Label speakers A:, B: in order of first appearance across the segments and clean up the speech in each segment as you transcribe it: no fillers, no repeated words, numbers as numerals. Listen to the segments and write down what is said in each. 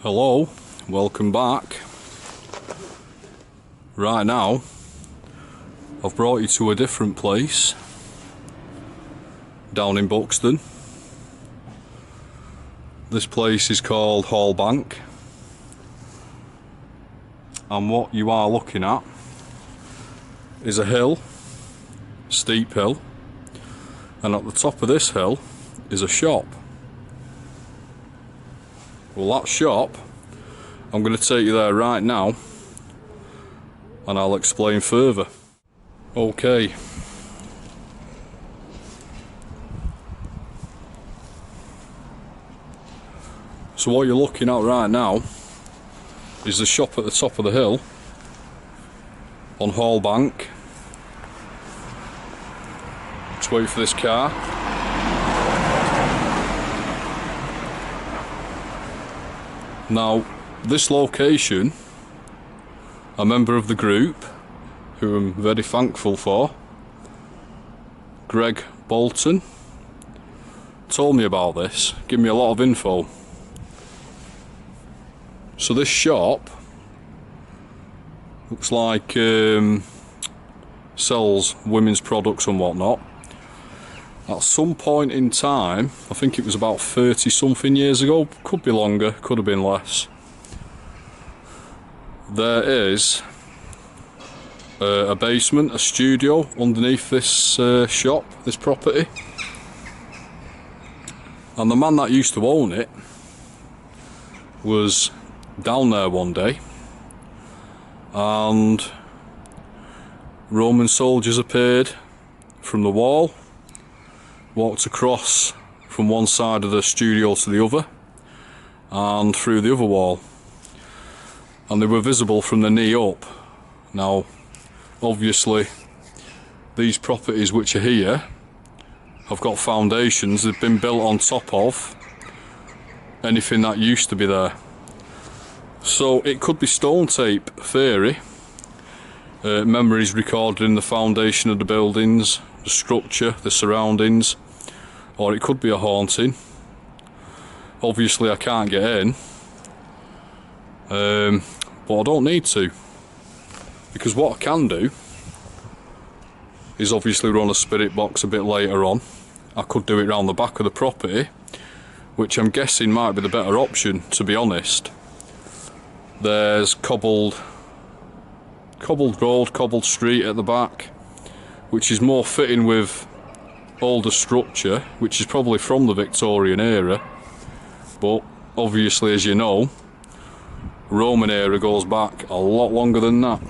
A: Hello, welcome back. Right now, I've brought you to a different place down in Buxton. This place is called Hallbank, and what you are looking at is a hill, steep hill, and at the top of this hill is a shop. Well, that shop, I'm going to take you there right now and I'll explain further. Okay. So what you're looking at right now is the shop at the top of the hill on Hallbank. Just wait for this car. Now, this location, a member of the group, who I'm very thankful for, Greg Bolton, told me about this, gave me a lot of info. So this shop looks like sells women's products and whatnot. At some point in time, I think it was about 30 something years ago, could be longer, could have been less, there is a basement, a studio underneath this shop, this property, and the man that used to own it was down there one day, and Roman soldiers appeared from the wall, walked across from one side of the studio to the other and through the other wall, and they were visible from the knee up. Now obviously these properties which are here have got foundations, they've been built on top of anything that used to be there. So it could be stone tape theory, memories recorded in the foundation of the buildings, the structure, the surroundings, or it could be a haunting. Obviously I can't get in, but I don't need to, because what I can do is obviously run a spirit box a bit later on. I could do it round the back of the property, which I'm guessing might be the better option, to be honest. There's cobbled road, cobbled street at the back, which is more fitting with older structure, which is probably from the Victorian era, but obviously, as you know, Roman era goes back a lot longer than that.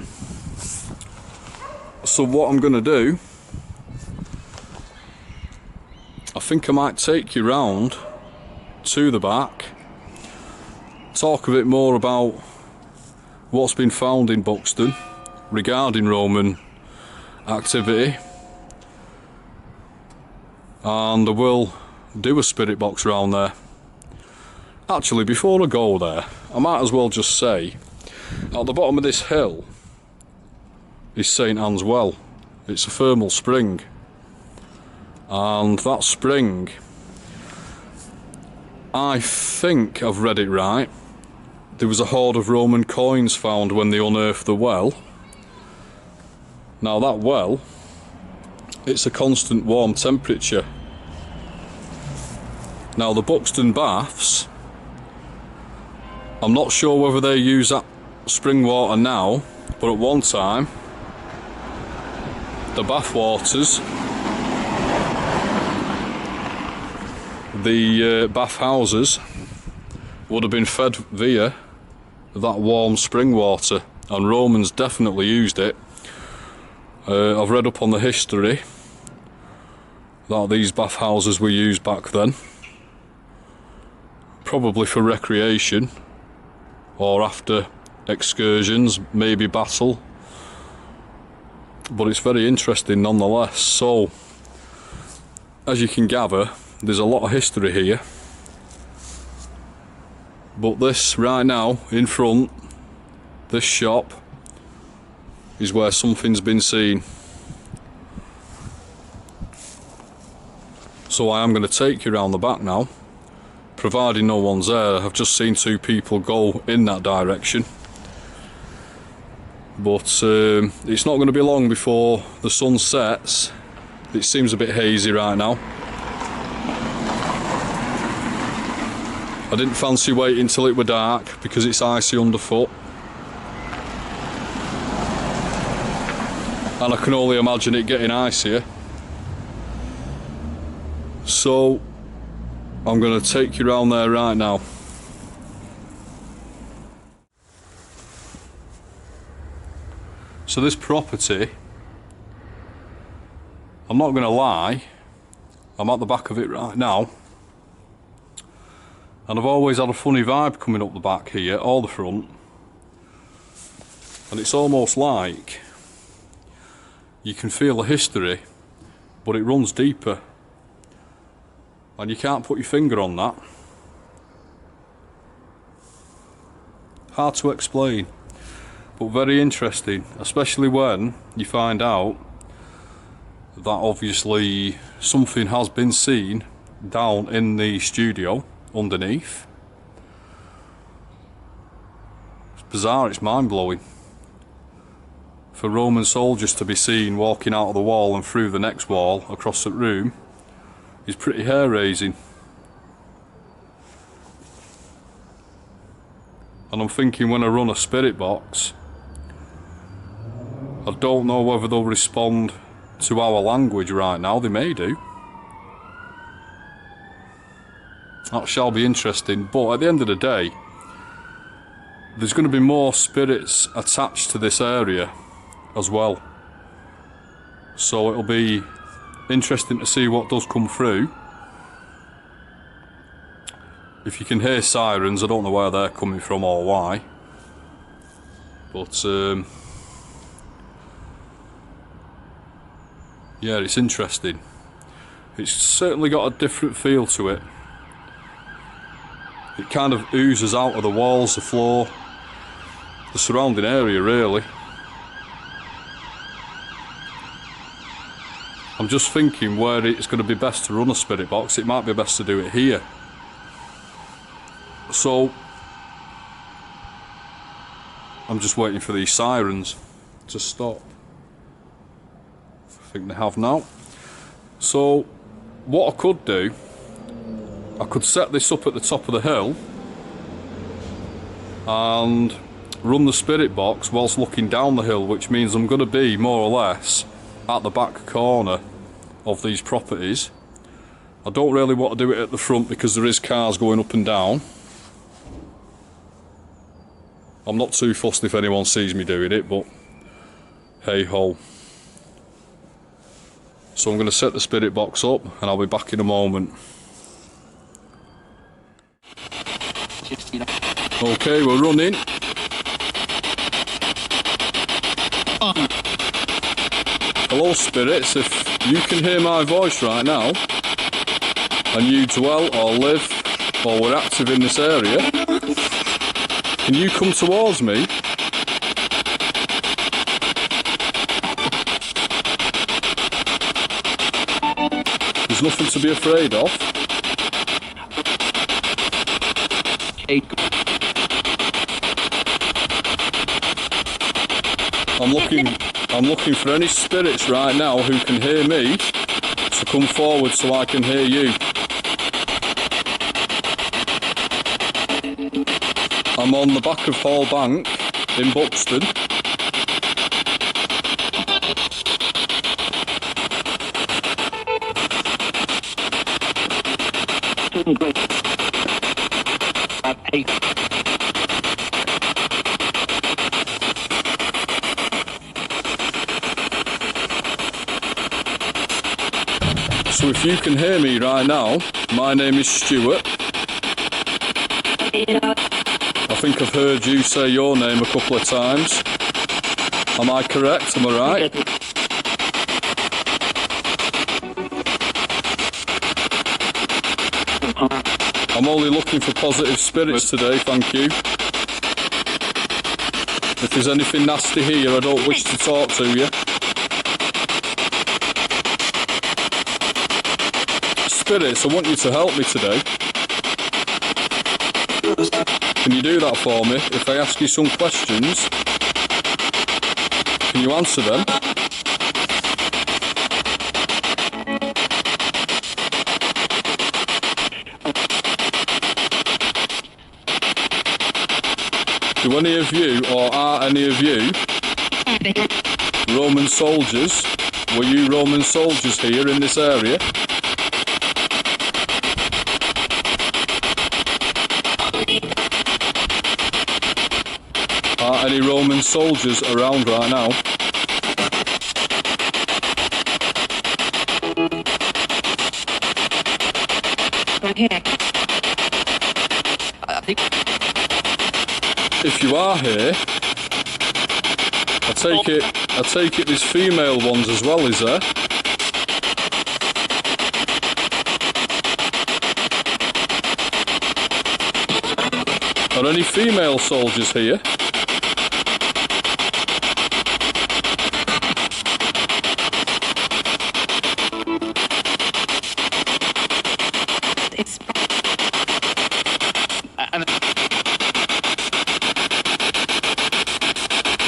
A: So what I'm going to do, I think I might take you round to the back, talk a bit more about what's been found in Buxton regarding Roman activity, and I will do a spirit box round there. Actually, before I go there, I might as well just say, at the bottom of this hill is St Anne's Well. It's a thermal spring, and that spring, I think I've read it right, there was a hoard of Roman coins found when they unearthed the well. Now that well, it's a constant warm temperature. Now the Buxton baths, I'm not sure whether they use that spring water now, but at one time the bath waters, the bath houses would have been fed via that warm spring water, and Romans definitely used it. I've read up on the history that these bath houses were used back then, probably for recreation or after excursions, maybe battle, but it's very interesting nonetheless. So, as you can gather, there's a lot of history here, but this right now in front, this shop, is where something's been seen. So I am going to take you around the back now, providing no one's there. I've just seen two people go in that direction, but it's not going to be long before the sun sets. It seems a bit hazy right now. I didn't fancy waiting till it were dark because it's icy underfoot, and I can only imagine it getting icier. So I'm going to take you around there right now. So this property, I'm not going to lie, I'm at the back of it right now, and I've always had a funny vibe coming up the back here, or the front, and it's almost like you can feel the history, but it runs deeper, and you can't put your finger on that. Hard to explain, but very interesting, especially when you find out that obviously something has been seen down in the studio underneath. It's bizarre, it's mind-blowing. For Roman soldiers to be seen walking out of the wall and through the next wall across the room is pretty hair-raising. And I'm thinking, when I run a spirit box, I don't know whether they'll respond to our language right now. They may do. That shall be interesting, but at the end of the day, there's going to be more spirits attached to this area as well, so it'll be interesting to see what does come through. If you can hear sirens, I don't know where they're coming from or why, but yeah, it's interesting. It's certainly got a different feel to it. It kind of oozes out of the walls, the floor, the surrounding area really. I'm just thinking where it's going to be best to run a spirit box. It might be best to do it here. So I'm just waiting for these sirens to stop. I think they have now. So what I could do, I could set this up at the top of the hill and run the spirit box whilst looking down the hill, which means I'm going to be more or less at the back corner of these properties. I don't really want to do it at the front because there is cars going up and down. I'm not too fussed if anyone sees me doing it, but hey ho. So I'm going to set the spirit box up and I'll be back in a moment. Okay, we're running. Hello spirits, if you can hear my voice right now and you dwell or live or were active in this area, can you come towards me? There's nothing to be afraid of. I'm looking for any spirits right now who can hear me to come forward so I can hear you. I'm on the back of Hall Bank in Buxton. So if you can hear me right now, my name is Stuart. I think I've heard you say your name a couple of times. Am I correct? Am I right? I'm only looking for positive spirits today, thank you. If there's anything nasty here, I don't wish to talk to you. Spirits, I want you to help me today. Can you do that for me? If I ask you some questions, can you answer them? Do any of you, or are any of you, Roman soldiers? Were you Roman soldiers here in this area? Are any Roman soldiers around right now? If you are here, I take it there's female ones as well, is there? Are any female soldiers here?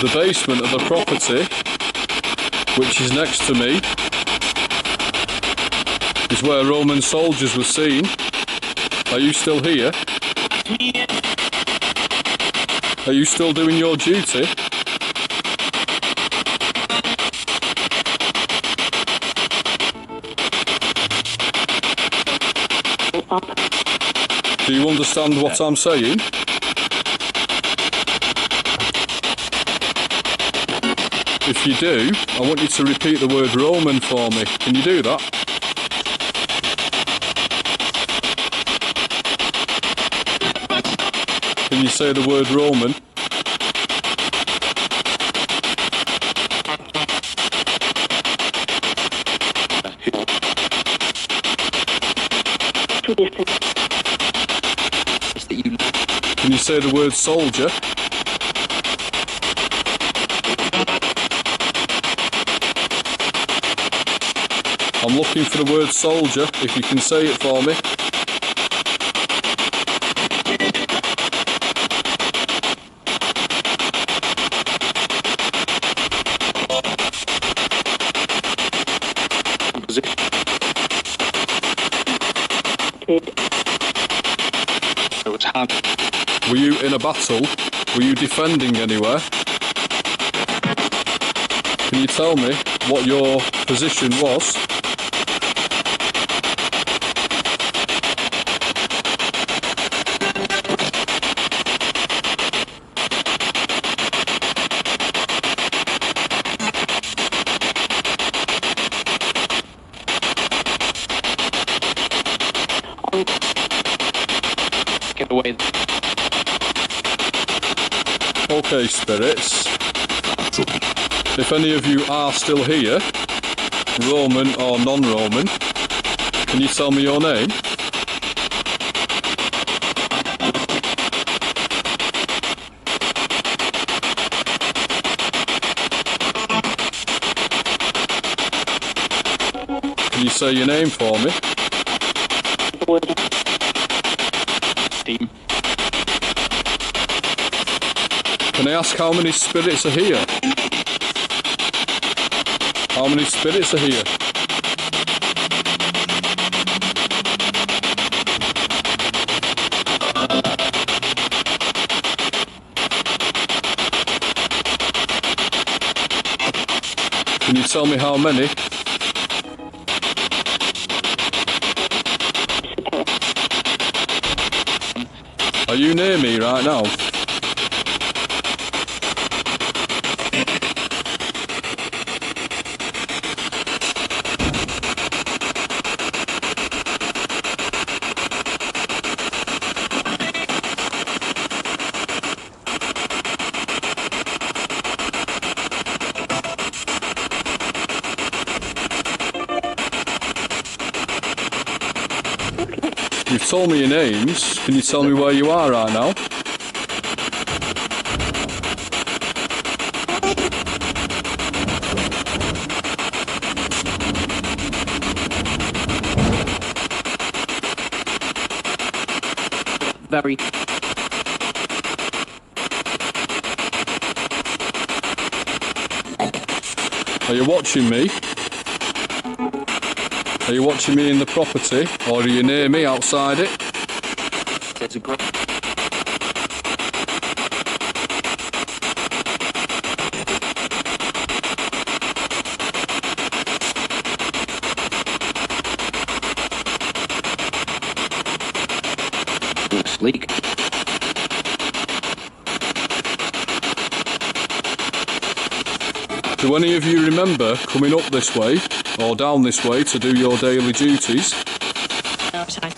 A: The basement of the property, which is next to me, is where Roman soldiers were seen. Are you still here? Are you still doing your duty? Do you understand what I'm saying? If you do, I want you to repeat the word Roman for me. Can you do that? Can you say the word Roman? Can you say the word soldier? I'm looking for the word soldier, if you can say it for me. Were you in a battle? Were you defending anywhere? Can you tell me what your position was?
B: Get away.
A: Okay, spirits. If any of you are still here, Roman or non-Roman, can you tell me your name? Can you say your name for me?
B: Team.
A: Can I ask how many spirits are here? How many spirits are here? Can you tell me how many? Are you near me right now? You've told me your names. Can you tell me where you are right now?
B: Very.
A: Are you watching me? Are you watching me in the property, or are you near me outside it?
B: There's a great. Leak.
A: Do any of you remember coming up this way or down this way to do your daily duties?
C: No, sorry.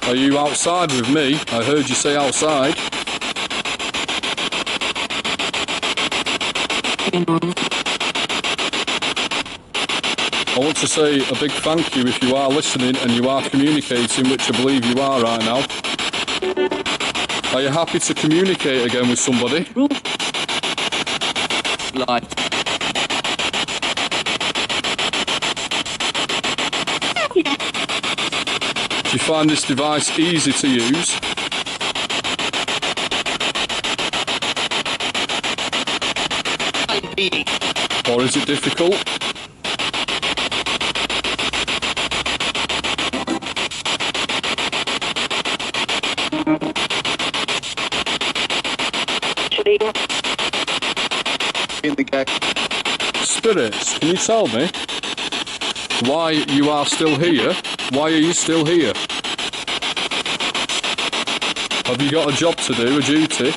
A: Are you outside with me? I heard you say outside. I want to say a big thank you if you are listening and you are communicating, which I believe you are right now. Are you happy to communicate again with somebody?
B: Live.
A: Do you find this device easy to use? Or is it difficult?
B: In the game.
A: Spirits, can you tell me why you are still here? Why are you still here? Have you got a job to do, a duty?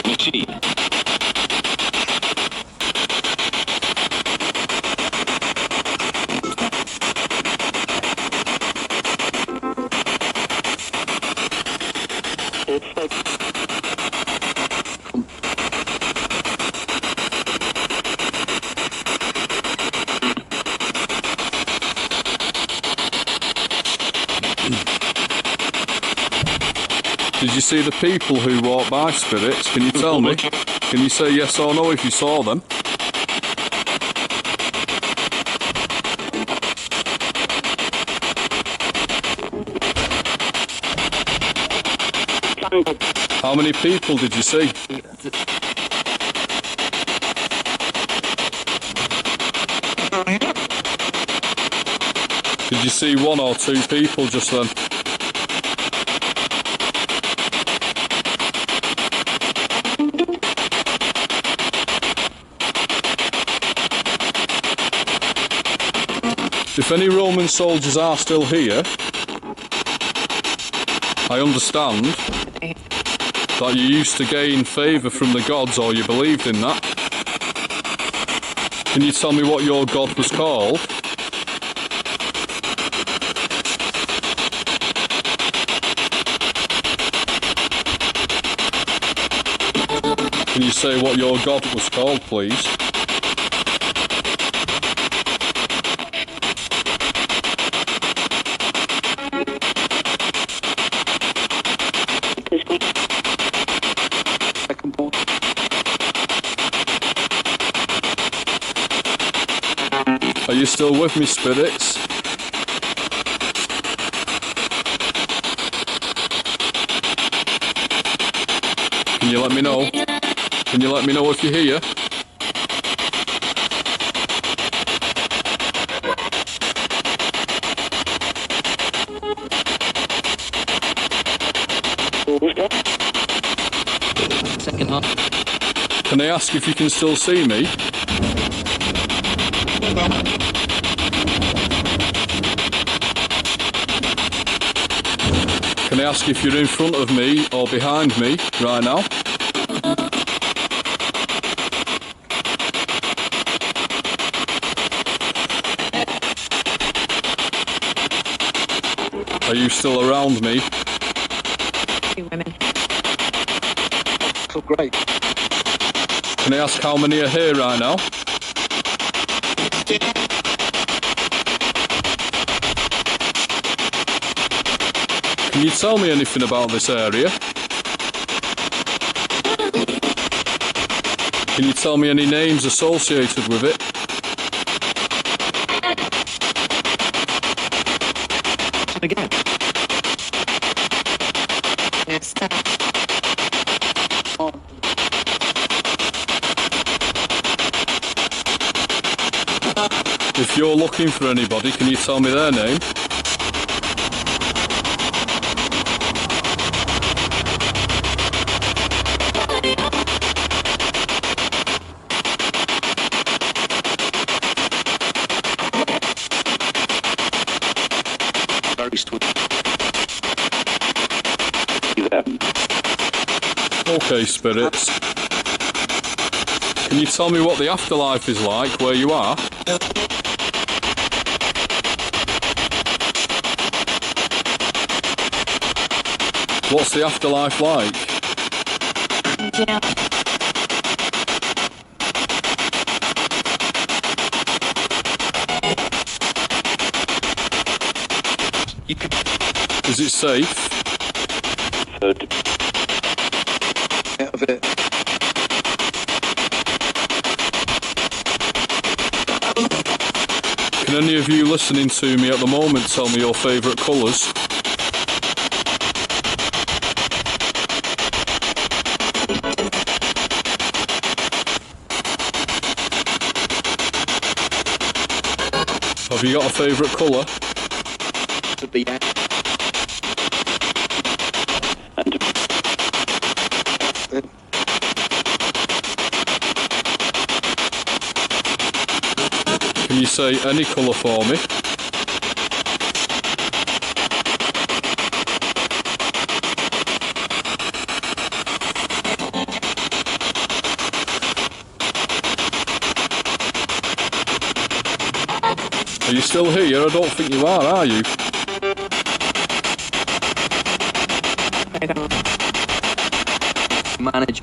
B: Machine.
A: see the people who walk by, spirits? Can you tell me? Can you say yes or no if you saw them? How many people did you see? Did you see one or two people just then? If any Roman soldiers are still here, I understand that you used to gain favour from the gods, or you believed in that. Can you tell me what your god was called? Can you say what your god was called, please? Are you still with me, spirits? Can you let me know? Can you let me know if you're here?
B: Second half.
A: Can I ask if you can still see me? Can I ask if you're in front of me or behind me right now? Are you still around me?
C: Women.
B: Oh, great.
A: Can I ask how many are here right now? Can you tell me anything about this area? Can you tell me any names associated with it?
B: Again.
C: Yes.
A: If you're looking for anybody, can you tell me their name?
B: Very sweet.
A: Okay, spirits. Can you tell me what the afterlife is like where you are? What's the afterlife like?
C: Yeah.
A: Is it safe?
B: Out of it.
A: Can any of you listening to me at the moment tell me your favourite colours? Have you got a favourite colour?
B: To be and
A: Can you say any colour for me? Are you still here? I don't think you are you?
B: manage.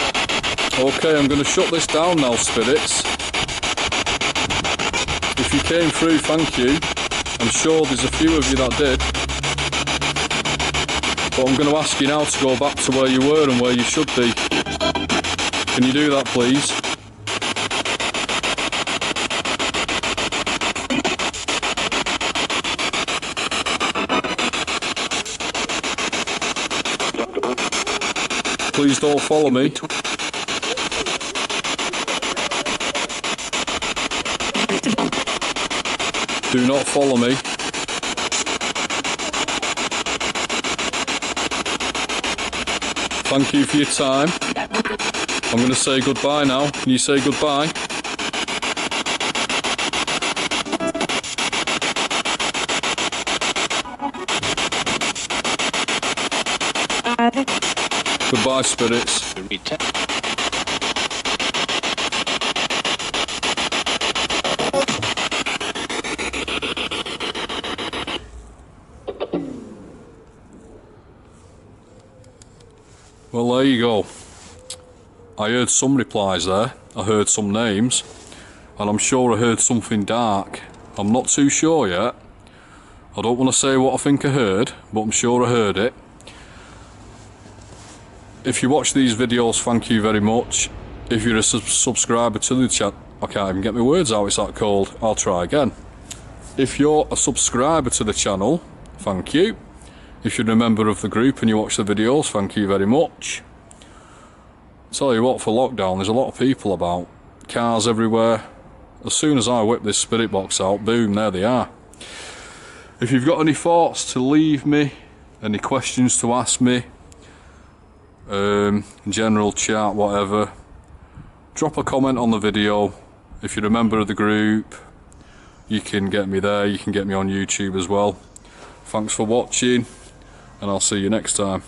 A: Okay, I'm going to shut this down now, spirits. If you came through, thank you. I'm sure there's a few of you that did. But I'm going to ask you now to go back to where you were and where you should be. Can you do that, please? Please don't follow me. Do not follow me. Thank you for your time. I'm going to say goodbye now. Can you say goodbye? Goodbye, spirits. Well, there you go. I heard some replies there. I heard some names. And I'm sure I heard something dark. I'm not too sure yet. I don't want to say what I think I heard, but I'm sure I heard it. If you watch these videos, thank you very much. If you're a subscriber to the channel, I can't even get my words out, it's that cold. I'll try again. If you're a subscriber to the channel, thank you. If you're a member of the group and you watch the videos, thank you very much. Tell you what, for lockdown, there's a lot of people about. Cars everywhere. As soon as I whip this spirit box out, boom, there they are. If you've got any thoughts to leave me, any questions to ask me, general chat, whatever, drop a comment on the video. If you're a member of the group, you can get me there. You can get me on YouTube as well. Thanks for watching, and I'll see you next time.